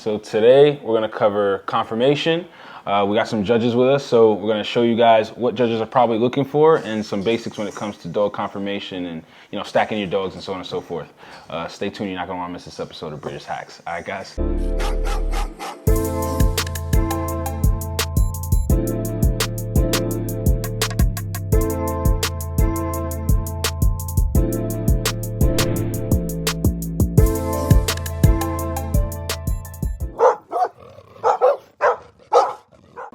So today we're going to cover confirmation. We got some judges with us, so we're going to show you guys what judges are probably looking for and some basics when it comes to dog confirmation and stacking your dogs and so on and so forth. Stay tuned, you're not going to want to miss this episode of British Hacks. All right, guys.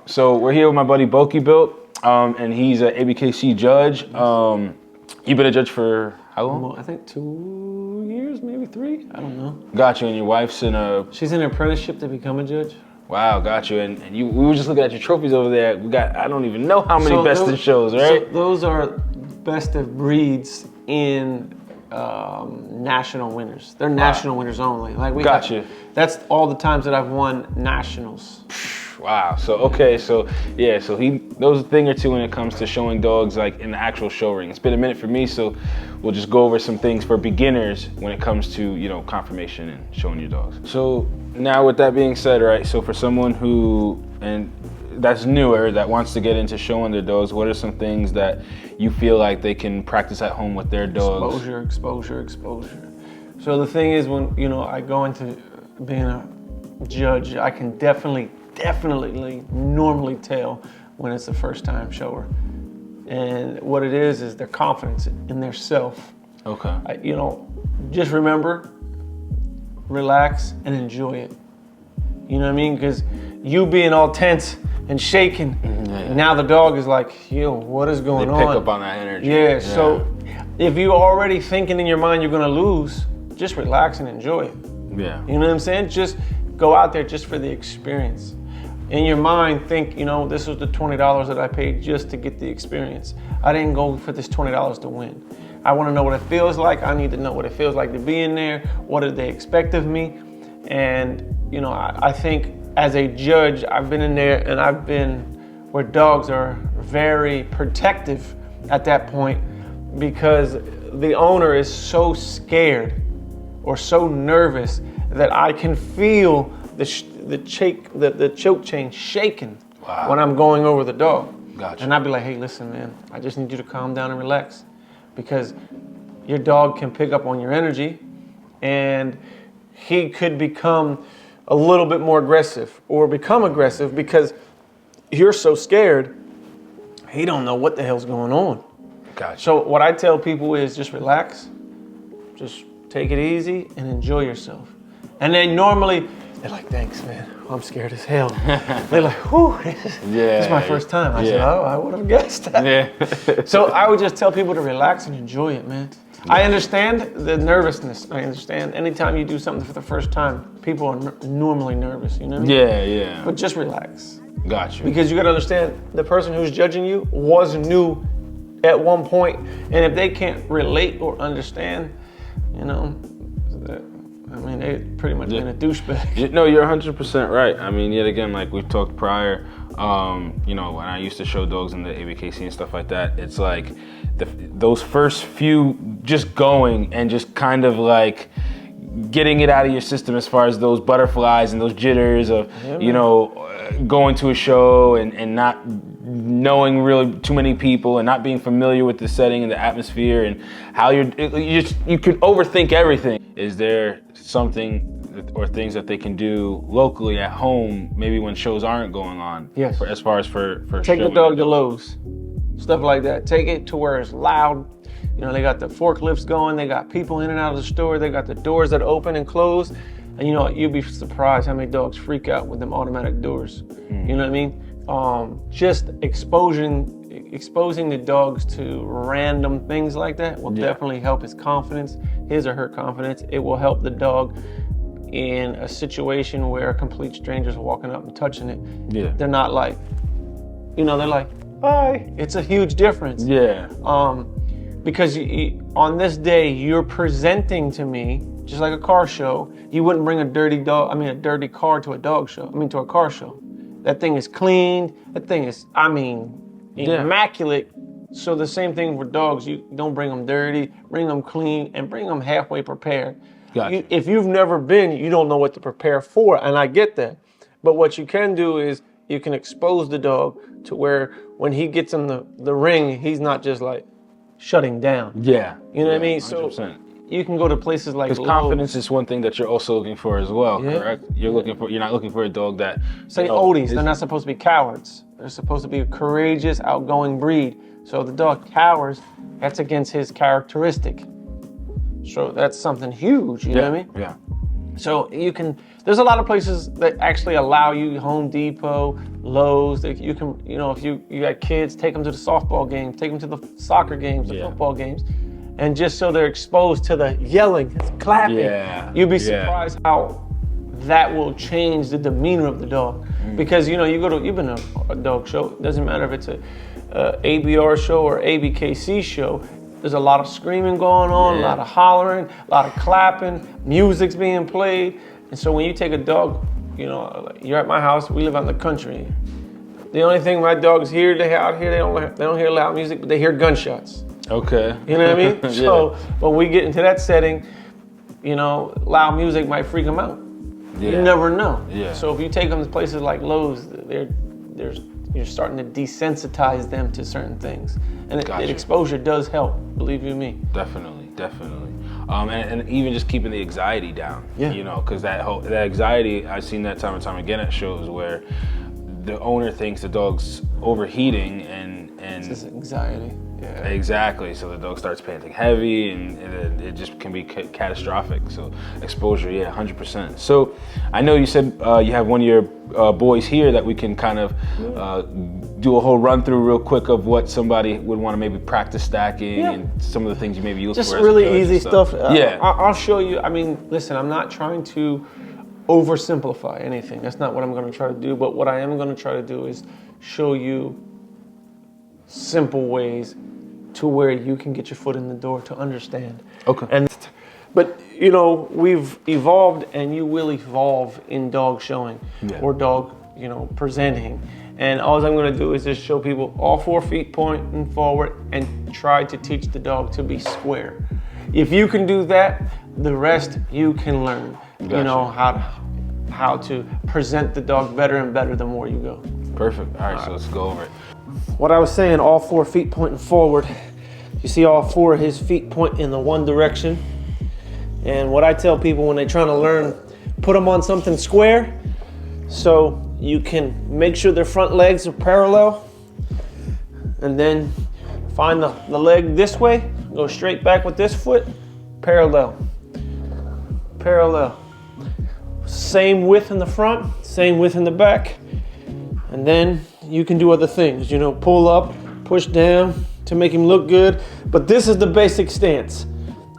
So we're here with my buddy Boki Built, and he's an ABKC judge. You've been a judge for how long? Well, I think 2 years, maybe 3. I don't know. Got you, and your wife's in a... She's in an apprenticeship to become a judge. Wow, got you. And we were just looking at your trophies over there. We got, I don't even know how many best in shows, right? So those are best of breeds in national winners. They're national winners only. Like we got you. That's all the times that I've won nationals. Wow. So okay. So yeah. So he knows a thing or two when it comes to showing dogs like in the actual show ring. It's been a minute for me, so we'll just go over some things for beginners when it comes to confirmation and showing your dogs. So now with that being said, right? So for someone who that's newer, that wants to get into showing their dogs, what are some things that you feel like they can practice at home with their dogs? Exposure. So the thing is, when I go into being a judge, I can definitely normally tell when it's the first time shower. And what it is their confidence in their self. Okay. Just remember, relax and enjoy it. You know what I mean? Because you being all tense and shaking, now the dog is like, yo, what is going on? They pick up on that energy. Yeah, so if you're already thinking in your mind you're gonna lose, just relax and enjoy it. Yeah. You know what I'm saying? Just go out there just for the experience. In your mind, think, this was the $20 that I paid just to get the experience. I didn't go for this $20 to win. I want to know what it feels like. I need to know what it feels like to be in there. What do they expect of me? And, I think as a judge, I've been in there and I've been where dogs are very protective at that point because the owner is so scared or so nervous that I can feel the choke chain shaking when I'm going over the dog. Gotcha. And I'd be like, hey, listen, man, I just need you to calm down and relax because your dog can pick up on your energy and he could become a little bit more aggressive or become aggressive because you're so scared, he don't know what the hell's going on. Gotcha. So what I tell people is just relax, just take it easy and enjoy yourself. And then normally, they're like, thanks, man. I'm scared as hell. They're like, whew, this is my first time. I said, oh, I would have guessed that. Yeah. So I would just tell people to relax and enjoy it, man. Yeah. I understand the nervousness. I understand anytime you do something for the first time, people are normally nervous, you know what I mean? Yeah. But just relax. Got you. Because you gotta understand, the person who's judging you was new at one point, and if they can't relate or understand, they pretty much been a douchebag. No, you're 100% right. I mean, yet again, like we've talked prior, when I used to show dogs in the ABKC and stuff like that, it's like those first few just going and just kind of like getting it out of your system as far as those butterflies and those jitters of, going to a show and not knowing really too many people and not being familiar with the setting and the atmosphere and how you could overthink everything. Is there something or things that they can do locally at home, maybe when shows aren't going on? Yes. As far as for take the dog to Lowe's, stuff like that. Take it to where it's loud. They got the forklifts going. They got people in and out of the store. They got the doors that open and close. And you'd be surprised how many dogs freak out with them automatic doors. You know what I mean? Just exposing the dogs to random things like that will definitely help his confidence, his or her confidence. It will help the dog in a situation where a complete stranger's walking up and touching it. Yeah. They're not like, they're like, hi. It's a huge difference. Yeah. Because on this day, you're presenting to me, just like a car show, you wouldn't bring a dirty car to a dog show, to a car show. That thing is cleaned. That thing is, immaculate. So the same thing for dogs. You don't bring them dirty, bring them clean, and bring them halfway prepared. Gotcha. If you've never been, you don't know what to prepare for, and I get that. But what you can do is you can expose the dog to where when he gets in the ring, he's not just like shutting down. Yeah. You know what I Yeah, mean? 100%. So you can go to places like Because Lowe's. confidence is one thing that you're also looking for as well, Yeah. correct? You're not looking for a dog that Say oldies, they're not supposed to be cowards. They're supposed to be a courageous, outgoing breed. So if the dog cowers, that's against his characteristic. So that's something huge, you know what I mean? Yeah. So there's a lot of places that actually allow you, Home Depot, Lowe's, that you can, if you got kids, take them to the softball games, take them to the soccer games, the football games, and just so they're exposed to the yelling, clapping. Yeah. You'd be surprised how that will change the demeanor of the dog. Because, you've been to a dog show, it doesn't matter if it's a ABR show or ABKC show, there's a lot of screaming going on, a lot of hollering, a lot of clapping, music's being played. And so when you take a dog, you're at my house, we live out in the country. The only thing my dogs hear, they don't hear loud music, but they hear gunshots. Okay. You know what I mean? So when we get into that setting, loud music might freak them out. Yeah. You never know. Yeah. So if you take them to places like Lowe's, you're starting to desensitize them to certain things. And Gotcha. exposure does help, believe you me. Definitely. And even just keeping the anxiety down. Yeah. Because that anxiety, I've seen that time and time again at shows where the owner thinks the dog's overheating and It's just anxiety. Yeah. Exactly. So the dog starts panting heavy, and it just can be catastrophic. So exposure, 100%. So I know you said you have one of your boys here that we can kind of do a whole run through real quick of what somebody would want to maybe practice stacking and some of the things you maybe look Just for. As a really judge and easy stuff. Yeah. I'll show you. I mean, listen, I'm not trying to oversimplify anything. That's not what I'm going to try to do. But what I am going to try to do is show you simple ways to where you can get your foot in the door to understand. Okay. But we've evolved, and you will evolve in dog showing or dog presenting. And all I'm going to do is just show people all 4 feet pointing forward and try to teach the dog to be square. If you can do that, the rest you can learn. Gotcha. How to present the dog better and better the more you go. Perfect. All right, so let's go over it. What I was saying, all 4 feet pointing forward. You see all 4 of his feet point in the one direction. And what I tell people when they're trying to learn, put them on something square so you can make sure their front legs are parallel. And then find the leg this way, go straight back with this foot, parallel. Parallel. Same width in the front, same width in the back. And then you can do other things, pull up, push down to make him look good. But this is the basic stance.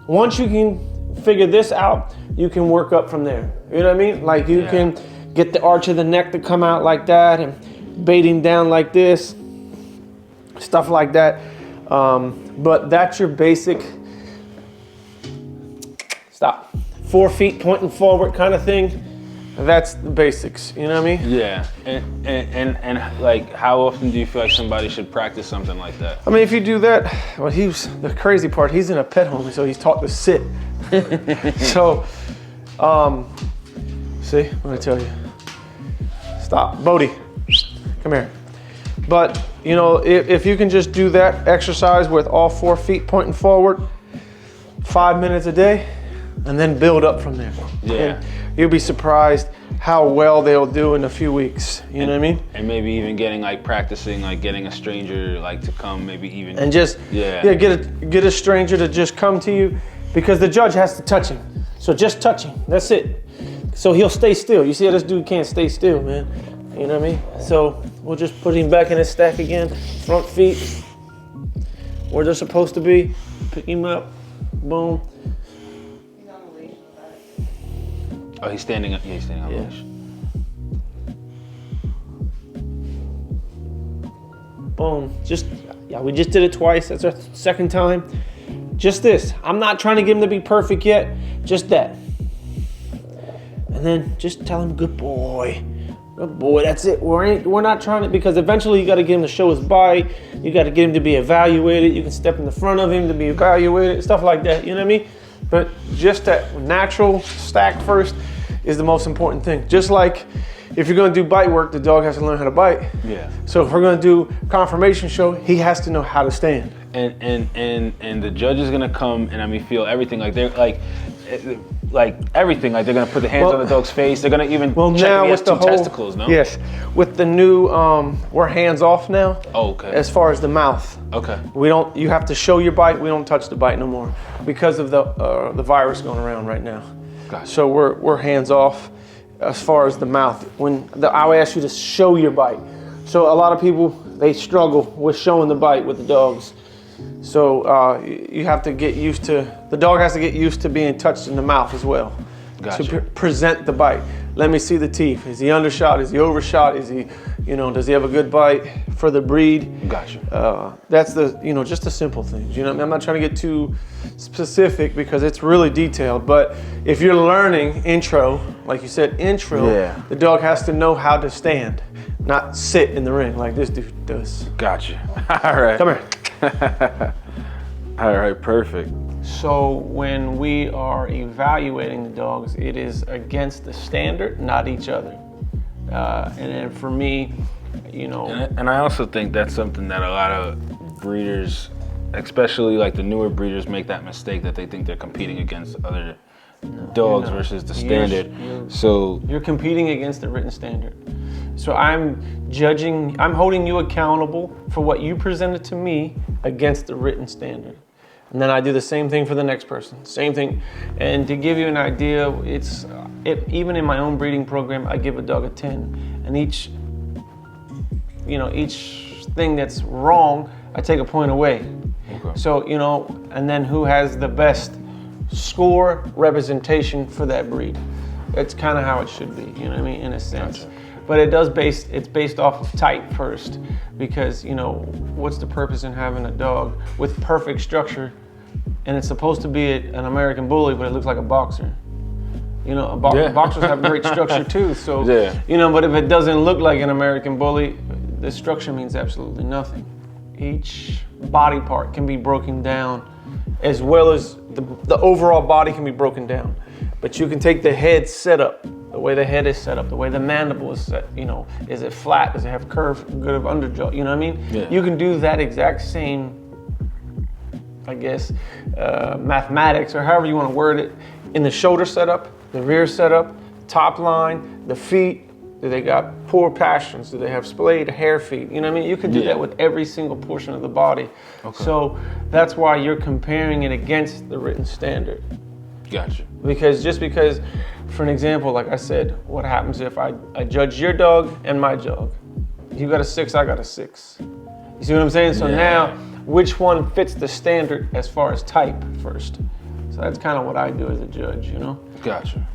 Once you can figure this out, you can work up from there. You know what I mean? Like you can get the arch of the neck to come out like that and baiting down like this, stuff like that. But that's your basic, 4 feet pointing forward kind of thing. That's the basics, you know what I mean? Yeah, and like, how often do you feel like somebody should practice something like that? I mean, if you do that, well, the crazy part, he's in a pet home, so he's taught to sit. So, see, I'm gonna tell you. Stop, Bodie, come here. But, if you can just do that exercise with all 4 feet pointing forward, 5 minutes a day, and then build up from there. Yeah. And you'll be surprised how well they'll do in a few weeks. You know what I mean? And maybe even practicing getting a stranger to come, maybe even. And just get a stranger to just come to you, because the judge has to touch him. So just touch him. That's it. So he'll stay still. You see how this dude can't stay still, man. You know what I mean? So we'll just put him back in his stack again. Front feet where they're supposed to be. Pick him up. Boom. Oh, he's standing up. Yeah, he's standing on the leash. Boom. We just did it twice. That's our second time. Just this. I'm not trying to get him to be perfect yet. Just that. And then just tell him, good boy. Good boy, that's it. We're not trying to, because eventually you got to get him to show his bite. You got to get him to be evaluated. You can step in the front of him to be evaluated, stuff like that. You know what I mean? But just that natural stack first is the most important thing. Just like if you're gonna do bite work, the dog has to learn how to bite. Yeah. So if we're gonna do conformation show, he has to know how to stand. And the judge is gonna come and I mean feel everything like they're like everything like they're gonna put the hands on the dog's face. They're gonna even check if he has two testicles. No. Yes. With the new we're hands off now. Oh, okay. As far as the mouth. Okay. We don't. You have to show your bite. We don't touch the bite no more because of the virus going around right now. Gotcha. So we're hands off as far as the mouth. I would ask you to show your bite. So a lot of people they struggle with showing the bite with the dogs. So you have to get used to. The dog has to get used to being touched in the mouth as well. Gotcha. To present the bite. Let me see the teeth. Is he undershot? Is he overshot? Is he, does he have a good bite for the breed? Gotcha. That's just the simple things. I'm not trying to get too specific because it's really detailed. But if you're learning intro, like you said, the dog has to know how to stand, not sit in the ring like this dude does. Gotcha. All right. Come here. All right, perfect. So when we are evaluating the dogs, it is against the standard, not each other. And then for me, And I also think that's something that a lot of breeders, especially like the newer breeders, make that mistake that they think they're competing against other dogs versus the standard. You're competing against the written standard. So I'm holding you accountable for what you presented to me against the written standard. And then I do the same thing for the next person, same thing. And to give you an idea, even in my own breeding program, I give a dog a 10. And each thing that's wrong, I take a point away. Okay. So, and then who has the best score representation for that breed. That's kind of how it should be, in a sense. Gotcha. But it's based off of type first, because what's the purpose in having a dog with perfect structure, and it's supposed to be an American Bully, but it looks like a boxer. Boxers have great structure too. So but if it doesn't look like an American Bully, the structure means absolutely nothing. Each body part can be broken down, as well as the overall body can be broken down. But you can take the head setup, the way the head is set up, the way the mandible is set, is it flat? Does it have curve, good of underjaw? You know what I mean? Yeah. You can do that exact same, I guess, mathematics or however you want to word it, in the shoulder setup, the rear setup, top line, the feet. Do they got poor passions? Do they have splayed hair feet? You know what I mean? You can do that with every single portion of the body. Okay. So that's why you're comparing it against the written standard. Gotcha. Because for an example, like I said, what happens if I judge your dog and my dog? You got a 6, I got a 6. You see what I'm saying? So now, which one fits the standard as far as type first? So that's kind of what I do as a judge, Gotcha.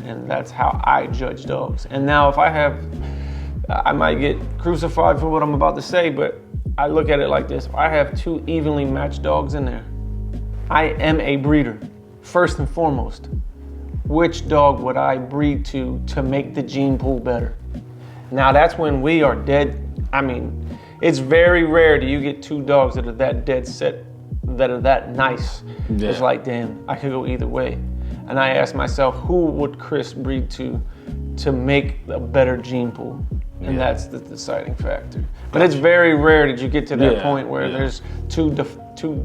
And that's how I judge dogs. And now if I might get crucified for what I'm about to say, but I look at it like this. If I have 2 evenly matched dogs in there, I am a breeder, first and foremost. Which dog would I breed to make the gene pool better? Now that's when we are dead. I mean, it's very rare do you get 2 dogs that are that dead set, that are that nice. Yeah. It's like, damn, I could go either way. And I ask myself, who would Chris breed to make a better gene pool? And that's the deciding factor. But it's very rare that you get to that point where there's two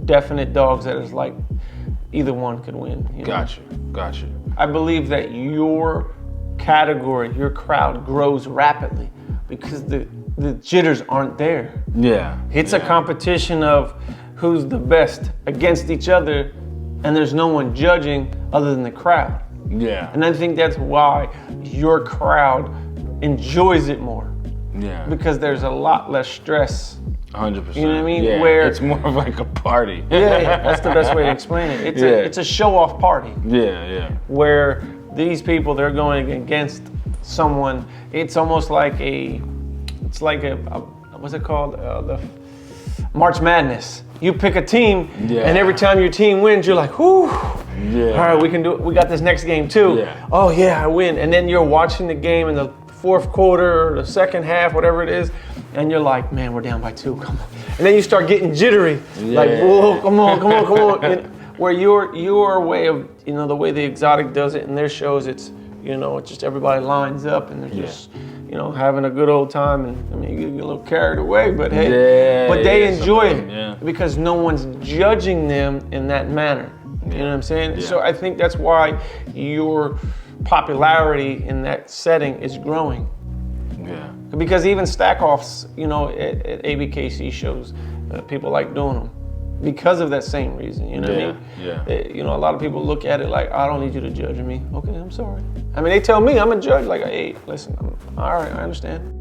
definite dogs that is like either one could win. Gotcha. I believe that your category, your crowd grows rapidly because the jitters aren't there. Yeah. It's a competition of who's the best against each other, and there's no one judging other than the crowd. Yeah. And I think that's why your crowd enjoys it more. Yeah. Because there's a lot less stress. 100%. You know what I mean? Yeah. Where it's more of like a party. Yeah, that's the best way to explain it. It's a show-off party. Yeah. Where these people, they're going against someone. It's almost like what's it called? The March Madness. You pick a team, and every time your team wins, you're like, whew. Yeah. All right, we can do it. We got this next game too. Yeah. Oh yeah, I win. And then you're watching the game in the 4th quarter or the second half, whatever it is, and you're like, man, we're down by 2. Come on. And then you start getting jittery. Like, whoa, come on. Where your way of, you know, the way the Exotic does it in their shows, it's, you know, it's just everybody lines up and they're just, you know, having a good old time. And I mean, you get a little carried away, but hey, but they enjoy it because no one's judging them in that manner. You know what I'm saying? Yeah. So I think that's why your popularity in that setting is growing. Yeah. Because even stack-offs, you know, at ABKC shows, people like doing them because of that same reason. You know what I mean? Yeah. You know, a lot of people look at it like, I don't need you to judge me. Okay, I'm sorry. I mean, they tell me I'm a judge. Like, hey, listen, all right, I understand.